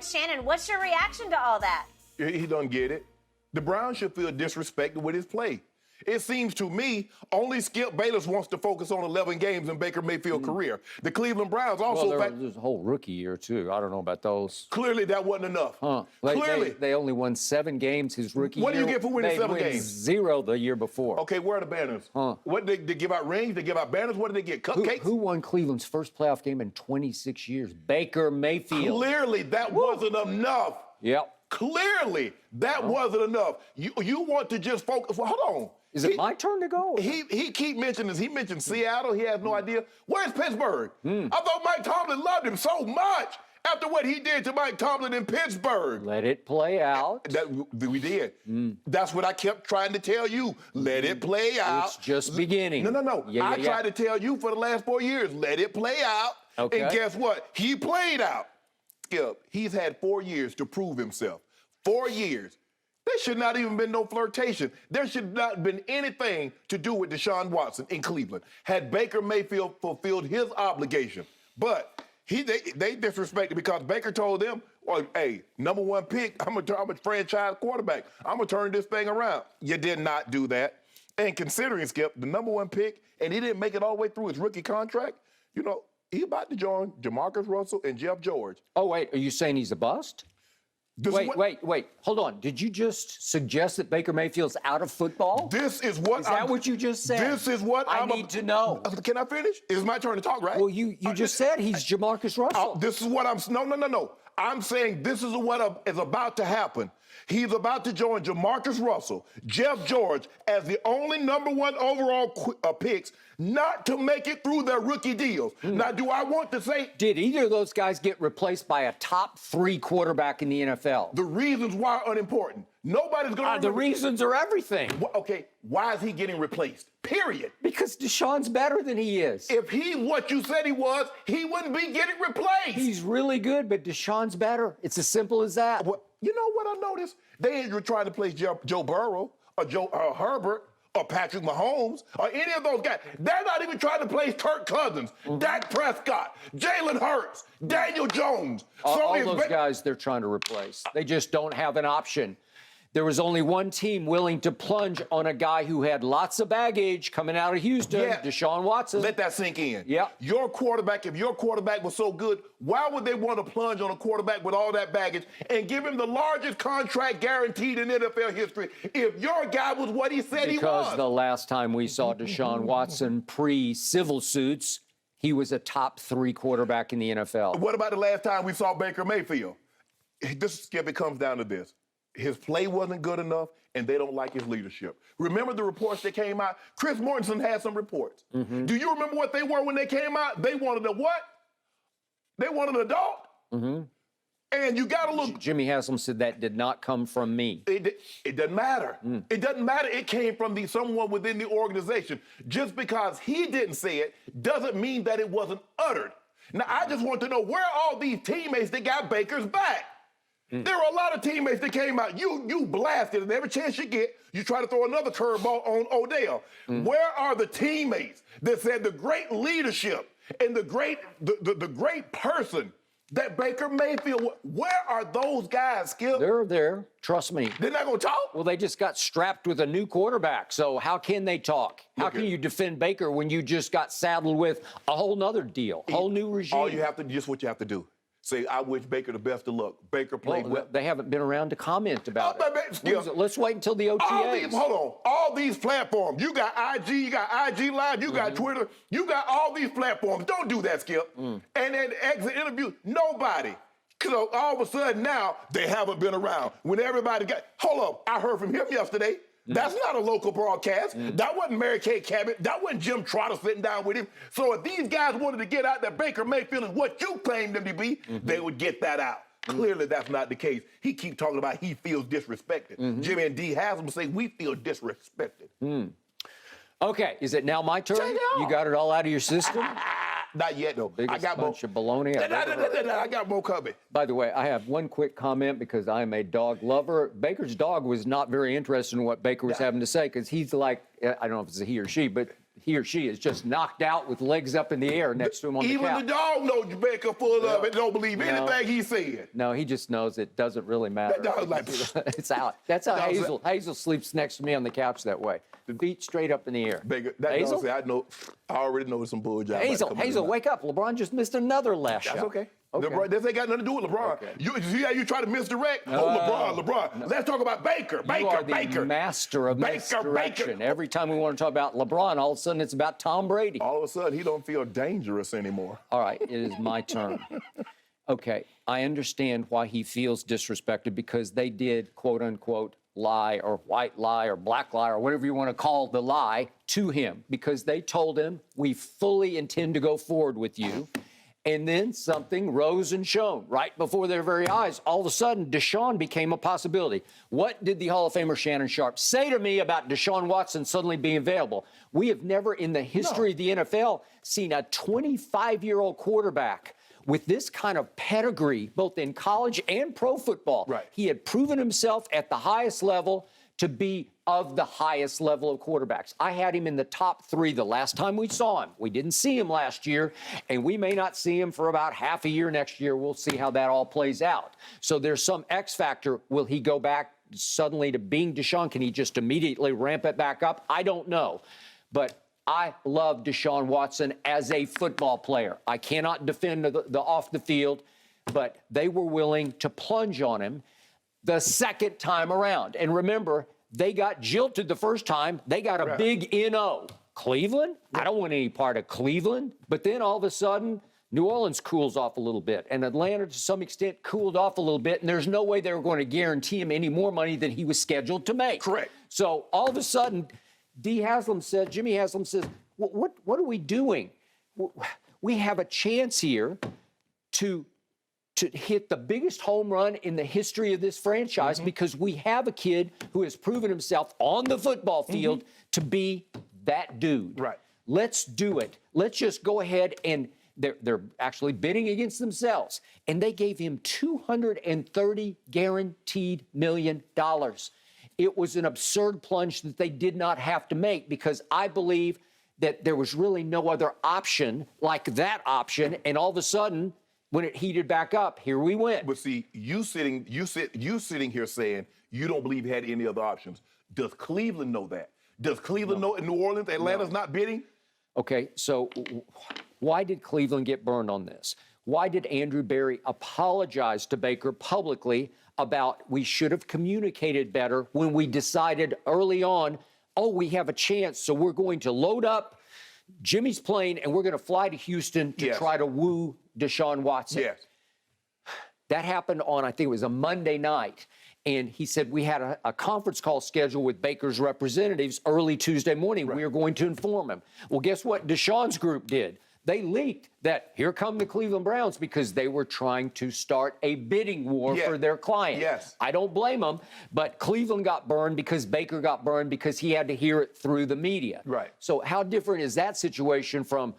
Shannon, what's your reaction to all that? He doesn't get it. The Browns should feel disrespected with his play. It seems to me only Skip Bayless wants to focus on 11 games in Baker Mayfield's career. The Cleveland Browns also... Well, there's a whole rookie year, too. I don't know about those. Clearly, that wasn't enough. Clearly. They only won 7 games his rookie year. What do you get for winning 7 games? 0 the year before. Okay, where are the banners? What did they give out rings? They give out banners? What did they get? Cupcakes? Who won Cleveland's first playoff game in 26 years? Baker Mayfield. Clearly, that wasn't enough. Yep. Clearly, that wasn't enough. You want to just focus. Well, hold on. Is it my turn to go? He keep mentioning this. He mentioned Seattle. He has no idea. Where's Pittsburgh? I thought Mike Tomlin loved him so much after what he did to Mike Tomlin in Pittsburgh. Let it play out. We did. That's what I kept trying to tell you. Let it play out. It's just beginning. No. I tried to tell you for the last 4 years, let it play out. Okay. And guess what? He played out. Skip, he's had 4 years to prove himself. 4 years. There should not even been no flirtation. There should not have been anything to do with Deshaun Watson in Cleveland. Had Baker Mayfield fulfilled his obligation. But they disrespected because Baker told them, well, hey, #1 pick, I'm a franchise quarterback. I'm going to turn this thing around. You did not do that. And considering, Skip, the #1 pick, and he didn't make it all the way through his rookie contract, you know, he about to join Jamarcus Russell and Jeff George. Oh, wait, are you saying he's a bust? Wait. Hold on. Did you just suggest that Baker Mayfield's out of football? Is that what you just said? This is what I need to know. Can I finish? It's my turn to talk, right? Well, you just said he's Jamarcus Russell. This is what No. I'm saying this is what is about to happen. He's about to join Jamarcus Russell, Jeff George, as the only #1 overall picks not to make it through their rookie deals. Now, do I want to say... Did either of those guys get replaced by a top 3 quarterback in the NFL? The reasons why are unimportant. Nobody's going to... The reasons are everything. Okay, why is he getting replaced? Period. Because Deshaun's better than he is. If he's what you said he was, he wouldn't be getting replaced. He's really good, but Deshaun's better. It's as simple as that. Well, you know what I noticed? They ain't trying to place Joe Burrow or Herbert or Patrick Mahomes or any of those guys. They're not even trying to place Kirk Cousins, Dak Prescott, Jalen Hurts, Daniel Jones. All those guys they're trying to replace. They just don't have an option. There was only one team willing to plunge on a guy who had lots of baggage coming out of Houston, Deshaun Watson. Let that sink in. Yeah. If your quarterback was so good, why would they want to plunge on a quarterback with all that baggage and give him the largest contract guaranteed in NFL history if your guy was what he said he was? Because the last time we saw Deshaun Watson pre-civil suits, he was a top 3 quarterback in the NFL. What about the last time we saw Baker Mayfield? It comes down to this. His play wasn't good enough, and they don't like his leadership. Remember the reports that came out? Chris Mortensen had some reports. Do you remember what they were when they came out? They wanted a what? They wanted an adult. And you got to look. Jimmy Haslam said that did not come from me. It doesn't matter. It doesn't matter. It came from someone within the organization. Just because he didn't say it doesn't mean that it wasn't uttered. Now, I just want to know, where are all these teammates that got Baker's back? There were a lot of teammates that came out. You blasted, and every chance you get, you try to throw another curveball on Odell. Where are the teammates that said the great leadership and the great person that Baker Mayfield? Where are those guys, Skip? They're there. Trust me. They're not going to talk? Well, they just got strapped with a new quarterback. So how can they talk? How can you defend Baker when you just got saddled with a whole nother deal, whole new regime? What you have to do. Say, I wish Baker the best of luck. Baker played well. They haven't been around to comment about it. Let's wait until the OTAs. All these platforms. You got IG, you got IG Live, you got Twitter, you got all these platforms. Don't do that, Skip. And then exit interview, nobody. Because all of a sudden now, they haven't been around. When everybody hold up, I heard from him yesterday. That's not a local broadcast. That wasn't Mary Kay Cabot. That wasn't Jim Trotter sitting down with him. So if these guys wanted to get out that Baker Mayfield is what you claimed him to be, they would get that out. Clearly, that's not the case. He keeps talking about he feels disrespected. Jimmy and D Haslam say we feel disrespected. Okay, is it now my turn? You got it all out of your system? Not yet, though. Biggest bunch of baloney I've ever heard. I got more coming. By the way, I have one quick comment because I'm a dog lover. Baker's dog was not very interested in what Baker was having to say because he's like, I don't know if it's a he or she, but he or she is just knocked out with legs up in the air next to him on the couch. Even the dog knows Baker full of it, don't believe anything he said. No, he just knows it doesn't really matter. That dog's like, it's out. That's how Hazel sleeps next to me on the couch that way. Feet straight up in the air. Baker, that Hazel? dog said, I already know some bull job. Hazel, wake up. LeBron just missed another last shot. That's okay. Okay. LeBron, this ain't got nothing to do with LeBron. Okay. You see how you try to misdirect? No. LeBron. No. Let's talk about Baker. You are the master of misdirection. Every time we want to talk about LeBron, all of a sudden it's about Tom Brady. All of a sudden, he don't feel dangerous anymore. All right, it is my turn. Okay, I understand why he feels disrespected because they did, quote unquote, lie or white lie or black lie or whatever you want to call the lie to him because they told him, we fully intend to go forward with you. And then something rose and shone right before their very eyes. All of a sudden, Deshaun became a possibility. What did the Hall of Famer Shannon Sharpe say to me about Deshaun Watson suddenly being available? We have never in the history of the NFL seen a 25-year-old quarterback with this kind of pedigree, both in college and pro football. Right. He had proven himself at the highest level to be of the highest level of quarterbacks. I had him in the top 3 the last time we saw him. We didn't see him last year, and we may not see him for about half a year next year. We'll see how that all plays out. So there's some X factor. Will he go back suddenly to being Deshaun? Can he just immediately ramp it back up? I don't know. But I love Deshaun Watson as a football player. I cannot defend the off the field, but they were willing to plunge on him the second time around. And remember, they got jilted the first time. They got a big NO. Cleveland? I don't want any part of Cleveland. But then all of a sudden, New Orleans cools off a little bit. And Atlanta, to some extent, cooled off a little bit. And there's no way they were going to guarantee him any more money than he was scheduled to make. Correct. So all of a sudden, Jimmy Haslam says, what are we doing? We have a chance here to hit the biggest home run in the history of this franchise because we have a kid who has proven himself on the football field to be that dude. Right. Let's do it. Let's just go ahead and they're actually bidding against themselves. And they gave him $230 guaranteed million. It was an absurd plunge that they did not have to make because I believe that there was really no other option like that option. And all of a sudden, when it heated back up, here we went. But see, you sitting here saying you don't believe he had any other options. Does Cleveland know that? Does Cleveland know in New Orleans, Atlanta's not bidding? Okay, so why did Cleveland get burned on this? Why did Andrew Berry apologize to Baker publicly about we should have communicated better when we decided early on, oh, we have a chance, so we're going to load up Jimmy's plane and we're going to fly to Houston to try to woo Deshaun Watson. Yes. That happened on, I think it was a Monday night. And he said, we had a conference call scheduled with Baker's representatives early Tuesday morning. We are going to inform him. Well, guess what Deshaun's group did? They leaked that here come the Cleveland Browns because they were trying to start a bidding war for their client. Yes. I don't blame them, but Cleveland got burned because Baker got burned because he had to hear it through the media. Right. So how different is that situation from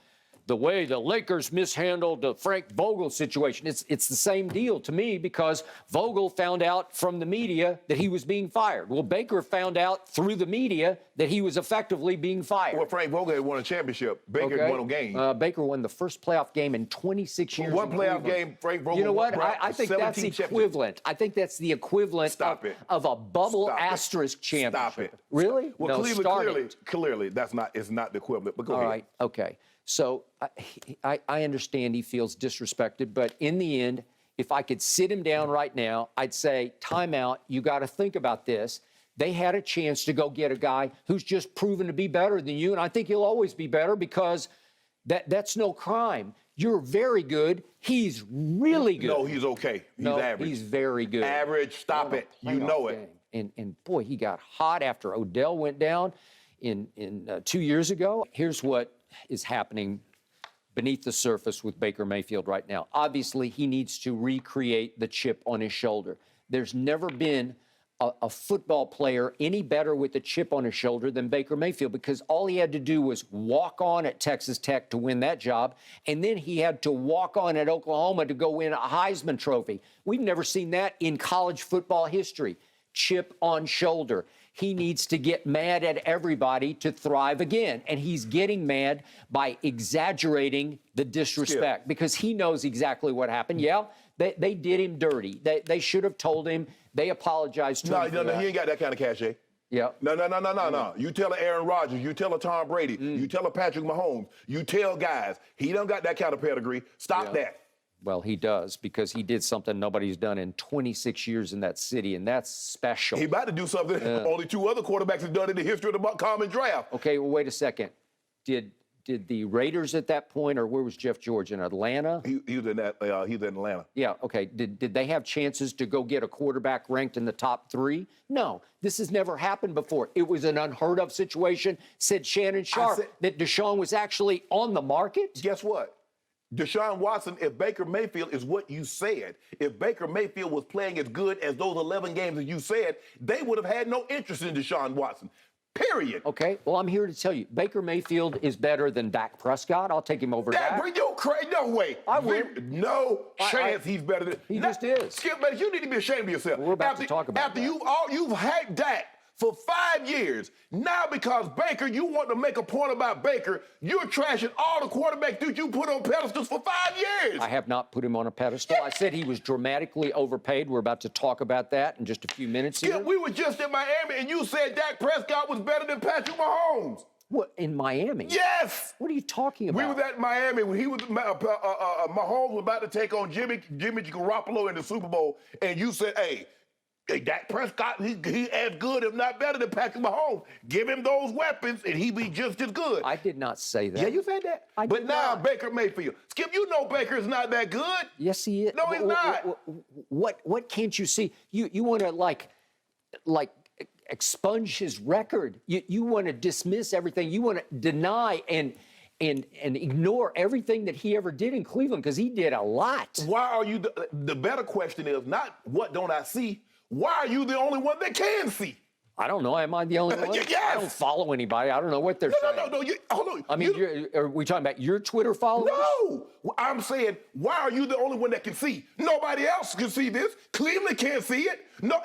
the way the Lakers mishandled the Frank Vogel situation? It's the same deal to me because Vogel found out from the media that he was being fired. Well, Baker found out through the media that he was effectively being fired. Well, Frank Vogel had won a championship. Baker had won a game. Baker won the first playoff game in 26 years. One playoff game, Frank Vogel. You know what? I think that's the equivalent. I think that's the equivalent of a bubble asterisk championship. Stop it. Really? Well, no, Cleveland clearly it's not the equivalent. But go ahead. All right. Okay. So I understand he feels disrespected, but in the end, if I could sit him down right now, I'd say, time out, you got to think about this. They had a chance to go get a guy who's just proven to be better than you, and I think he'll always be better because that's no crime. You're very good. He's really good. No, he's okay. He's average. He's very good. Average, stop it. You know it. And boy, he got hot after Odell went down in 2 years ago. Here's what is happening beneath the surface with Baker Mayfield right now. Obviously, he needs to recreate the chip on his shoulder. There's never been a football player any better with a chip on his shoulder than Baker Mayfield because all he had to do was walk on at Texas Tech to win that job, and then he had to walk on at Oklahoma to go win a Heisman Trophy. We've never seen that in college football history. chip on shoulder. He needs to get mad at everybody to thrive again. And he's getting mad by exaggerating the disrespect because he knows exactly what happened. Yeah, they did him dirty. They should have told him. They apologized to him. No, he ain't got that kind of cachet. Yeah. No. You tell Aaron Rodgers, you tell Tom Brady, you tell Patrick Mahomes, you tell guys, he don't got that kind of pedigree. Stop that. Well, he does because he did something nobody's done in 26 years in that city, and that's special. He about to do something only 2 other quarterbacks have done in the history of the common draft. Okay, well, wait a second. Did the Raiders at that point, or where was Jeff George, in Atlanta? He was in that. He's in Atlanta. Yeah. Okay. Did they have chances to go get a quarterback ranked in the top 3? No. This has never happened before. It was an unheard of situation. Said Shannon Sharpe that Deshaun was actually on the market. Guess what? Deshaun Watson, if Baker Mayfield is what you said, if Baker Mayfield was playing as good as those 11 games as you said, they would have had no interest in Deshaun Watson. Period. Okay. Well, I'm here to tell you, Baker Mayfield is better than Dak Prescott. I'll take him over Dak. No way. I will. No chance he's better than. He just is. Skip, man, you need to be ashamed of yourself. We're about to talk about after you've had Dak for 5 years. Now, because Baker, you want to make a point about Baker, you're trashing all the quarterbacks that you put on pedestals for 5 years. I have not put him on a pedestal. I said he was dramatically overpaid. We're about to talk about that in just a few minutes here. We were just in Miami, and you said Dak Prescott was better than Patrick Mahomes. What, in Miami? Yes. What are you talking about? We was at Miami when Mahomes was about to take on Jimmy Garoppolo in the Super Bowl, and you said, hey, Dak Prescott, he as good, if not better than Patrick Mahomes. Give him those weapons, and he be just as good. I did not say that. Yeah, you said that. But now Baker Mayfield. Skip, you know Baker's not that good. Yes, he is. No, he's not. What can't you see? You want to like expunge his record. You want to dismiss everything. You want to deny and ignore everything that he ever did in Cleveland because he did a lot. Why are you? The better question is not what don't I see. Why are you the only one that can see? I don't know. Am I the only one? Yes. I don't follow anybody. I don't know what they're saying. No. Hold on. I mean, are we talking about your Twitter followers? No. I'm saying, why are you the only one that can see? Nobody else can see this. Cleveland can't see it. No,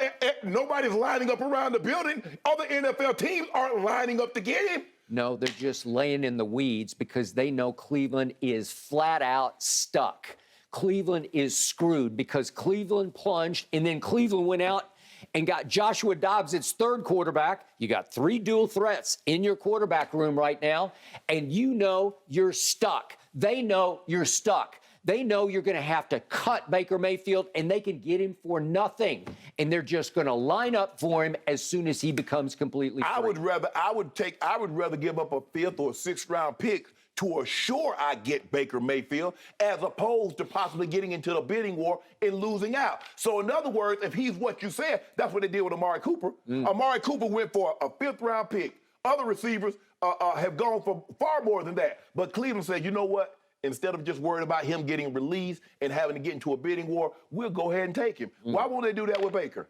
nobody's lining up around the building. Other NFL teams aren't lining up to get him. No, they're just laying in the weeds because they know Cleveland is flat out stuck. Cleveland is screwed because Cleveland plunged, and then Cleveland went out and got Joshua Dobbs, its 3rd quarterback. You got 3 dual threats in your quarterback room right now, and you know you're stuck. They know you're stuck. They know you're going to have to cut Baker Mayfield, and they can get him for nothing. And they're just going to line up for him as soon as he becomes completely free. I would rather give up a 5th or 6th round pick to assure I get Baker Mayfield, as opposed to possibly getting into the bidding war and losing out. So in other words, if he's what you said, that's what they did with Amari Cooper. Amari Cooper went for a 5th round pick. Other receivers have gone for far more than that. But Cleveland said, you know what? Instead of just worried about him getting released and having to get into a bidding war, we'll go ahead and take him. Why won't they do that with Baker?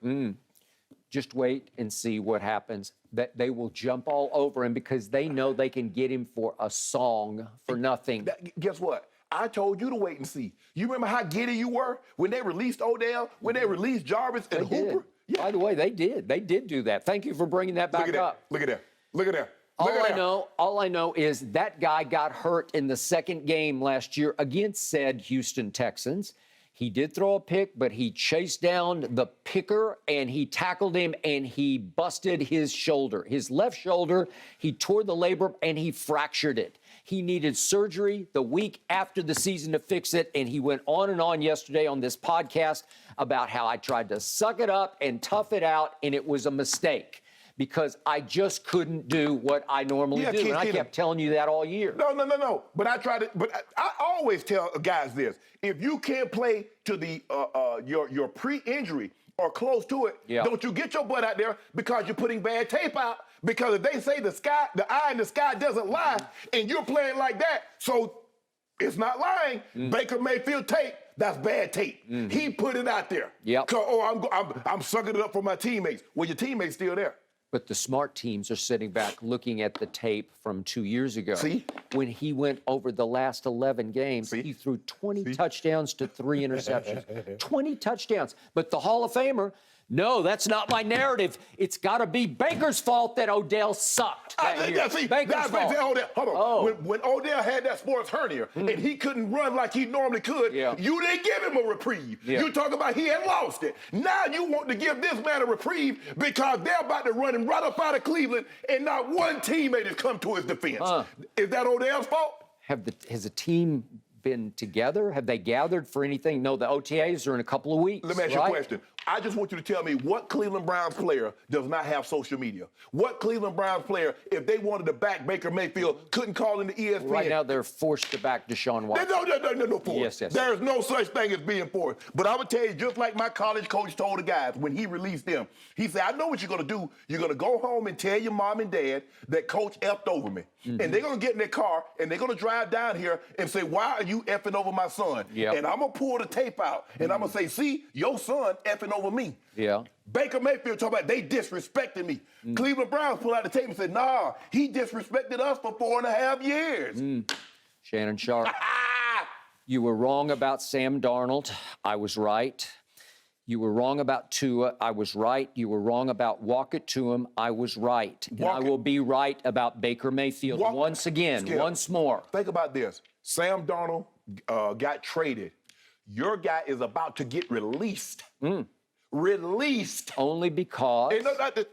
Just wait and see what happens. That they will jump all over him because they know they can get him for a song for nothing. Guess what? I told you to wait and see. You remember how giddy you were when they released Odell, when they released Jarvis and Hooper? Yeah. By the way, they did. They did do that. Thank you for bringing that back up. Look at that. All I know is that guy got hurt in the 2nd game last year against said Houston Texans. He did throw a pick, but he chased down the picker and he tackled him and he busted his shoulder, his left shoulder. He tore the labrum and he fractured it. He needed surgery the week after the season to fix it. And he went on and on yesterday on this podcast about how I tried to suck it up and tough it out, and it was a mistake because I just couldn't do what I normally do. And I kept telling you that all year. No. But I always tell guys this. If you can't play to the your pre-injury or close to it, don't you get your butt out there because you're putting bad tape out. Because if they say the eye in the sky doesn't lie, and you're playing like that, so it's not lying. Baker Mayfield tape, that's bad tape. He put it out there. I'm sucking it up for my teammates. Well, your teammates still there. But the smart teams are sitting back looking at the tape from 2 years ago. See? When he went over the last 11 games, he threw 20 touchdowns to 3 interceptions. 20 touchdowns. But the Hall of Famer, No, that's not my narrative. It's got to be Baker's fault that Odell sucked. Baker's fault. Hold on. Oh. When Odell had that sports hernia and he couldn't run like he normally could, you didn't give him a reprieve. You talk about he had lost it. Now you want to give this man a reprieve because they're about to run him right up out of Cleveland and not one teammate has come to his defense. Is that Odell's fault? Has the team been together? Have they gathered for anything? No, the OTAs are in a couple of weeks. Let me ask you a question. I just want you to tell me what Cleveland Browns player does not have social media? What Cleveland Browns player, if they wanted to back Baker Mayfield, couldn't call into ESPN? Right now, they're forced to back Deshaun Watson. No force. Yes. There's no such thing as being forced. But I would tell you, just like my college coach told the guys when he released them, he said, I know what you're going to do. You're going to go home and tell your mom and dad that coach effed over me. And they're going to get in their car and they're going to drive down here and say, why are you effing over my son? And I'm going to pull the tape out and I'm going to say, see, your son effing over me. Baker Mayfield talking about they disrespected me. Cleveland Browns pull out the tape and said, nah, he disrespected us for 4.5 years. Shannon Sharpe, you were wrong about Sam Darnold. I was right. You were wrong about Tua. I was right. You were wrong about walk it to him. I was right. And I will be right about Baker Mayfield once again, once more. Think about this. Sam Darnold got traded. Your guy is about to get released. Released. Only because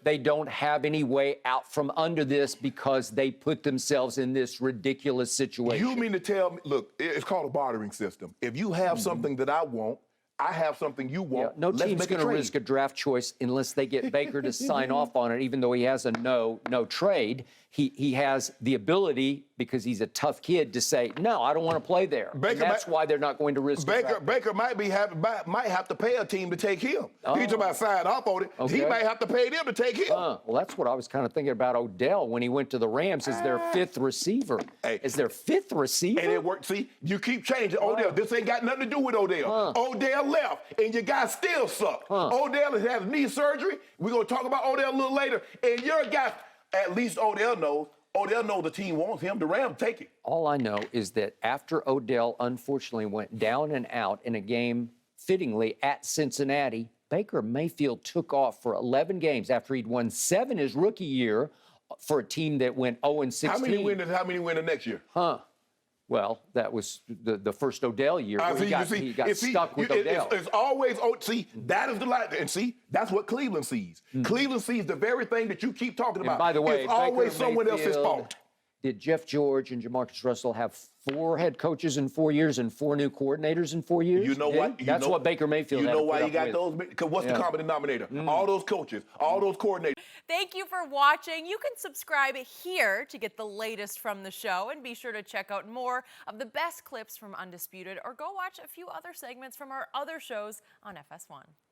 they don't have any way out from under this because they put themselves in this ridiculous situation. You mean to tell me, look, it's called a bartering system. If you have something that I want, I have something you want. No team's going to risk a draft choice unless they get Baker to sign off on it, even though he has a no trade. He has the ability, because he's a tough kid, to say, no, I don't want to play there. And that's why they're not going to risk it. Baker might have to pay a team to take him. He's talking about sign off on it. He might have to pay them to take him. Well, that's what I was kind of thinking about Odell when he went to the Rams as their fifth receiver. As their fifth receiver? And it worked. See, you keep changing Odell. This ain't got nothing to do with Odell. Odell left, and your guy still sucked. Odell has had knee surgery. We're going to talk about Odell a little later. And your guy, at least Odell knows the team wants him. The Rams take it. All I know is that after Odell unfortunately went down and out in a game fittingly at Cincinnati, Baker Mayfield took off for 11 games after he'd won 7 his rookie year for a team that went 0-16. How many win the next year? Well, that was the first Odell year. He got stuck with Odell. It's always, that is the line. And see, that's what Cleveland sees. Cleveland sees the very thing that you keep talking about. And by the way, it's always someone else's fault. Did Jeff George and Jamarcus Russell have 4 head coaches in 4 years and 4 new coordinators in 4 years? You know what? That's what Baker Mayfield had to put up with. You know why you got those? Because what's the common denominator? All those coaches, all those coordinators. Thank you for watching. You can subscribe here to get the latest from the show, and be sure to check out more of the best clips from Undisputed, or go watch a few other segments from our other shows on FS1.